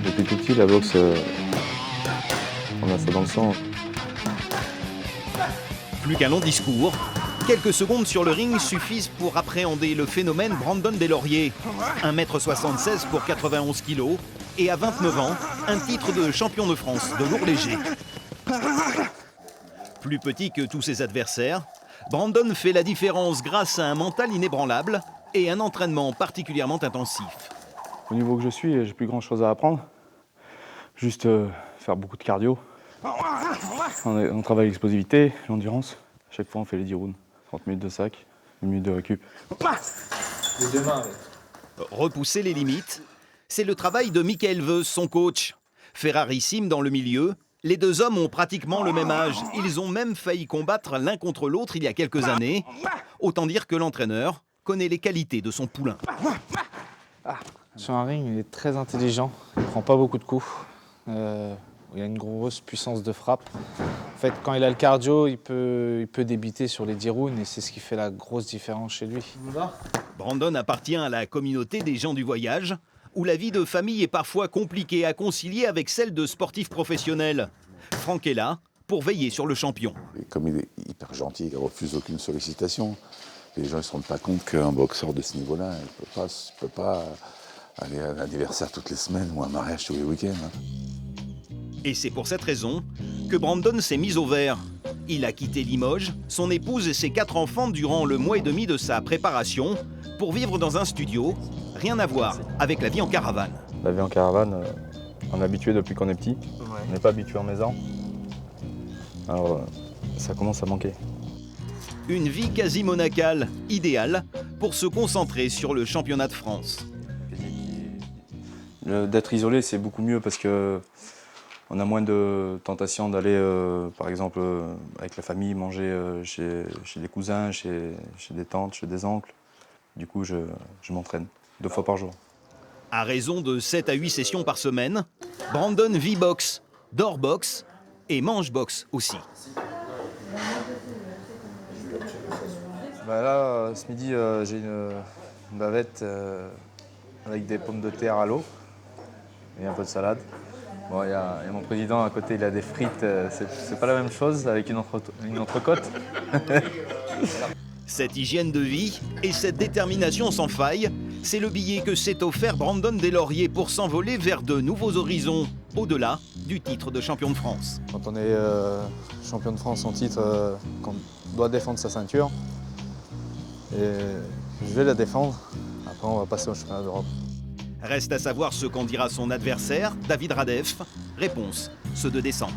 Depuis tout petit, la boxe, on a ça dans le sang. Plus qu'un long discours, quelques secondes sur le ring suffisent pour appréhender le phénomène Brandon Deslauriers. 1,76 m pour 91 kg et à 29 ans, un titre de champion de France de lourd léger. Plus petit que tous ses adversaires, Brandon fait la différence grâce à un mental inébranlable et un entraînement particulièrement intensif. Au niveau que je suis, j'ai plus grand chose à apprendre. Juste faire beaucoup de cardio. On travaille l'explosivité, l'endurance. À chaque fois, on fait les 10 rounds. 30 minutes de sac, 1 minute de récup. Les deux mains, Repousser les limites, c'est le travail de Michael Veus, son coach. Ferrarissime dans le milieu, les deux hommes ont pratiquement le même âge. Ils ont même failli combattre l'un contre l'autre il y a quelques années. Autant dire que l'entraîneur connaît les qualités de son poulain. Sur un ring, il est très intelligent, il ne prend pas beaucoup de coups. Il a une grosse puissance de frappe. En fait, quand il a le cardio, il peut débiter sur les 10 rounds et c'est ce qui fait la grosse différence chez lui. Brandon appartient à la communauté des gens du voyage, où la vie de famille est parfois compliquée à concilier avec celle de sportifs professionnels. Franck est là pour veiller sur le champion. Et comme il est hyper gentil, il refuse aucune sollicitation. Les gens ne se rendent pas compte qu'un boxeur de ce niveau-là, il ne peut pas aller à un anniversaire toutes les semaines ou à un mariage tous les week-ends. Et c'est pour cette raison que Brandon s'est mis au vert. Il a quitté Limoges, son épouse et ses 4 enfants durant le mois et demi de sa préparation pour vivre dans un studio. Rien à voir avec la vie en caravane. La vie en caravane, on est habitué depuis qu'on est petit. On n'est pas habitué en maison. Alors, ça commence à manquer. Une vie quasi monacale, idéale pour se concentrer sur le championnat de France. D'être isolé, c'est beaucoup mieux parce que on a moins de tentation d'aller, par exemple, avec la famille, manger chez des cousins, chez des tantes, chez des oncles. Du coup, je m'entraîne 2 fois par jour. À raison de 7 à 8 sessions par semaine, Brandon vit boxe, dort boxe et mange boxe aussi. Là, ce midi, j'ai une bavette avec des pommes de terre à l'eau et un peu de salade. Bon, il y a mon président à côté, il a des frites, c'est pas la même chose avec une entrecôte. Cette hygiène de vie et cette détermination sans faille, c'est le billet que s'est offert Brandon Deslauriers pour s'envoler vers de nouveaux horizons, au-delà du titre de champion de France. Quand on est champion de France en titre, on doit défendre sa ceinture. Et je vais la défendre, après on va passer au championnat d'Europe. Reste à savoir ce qu'en dira son adversaire, David Radef. Réponse, ce 2 décembre.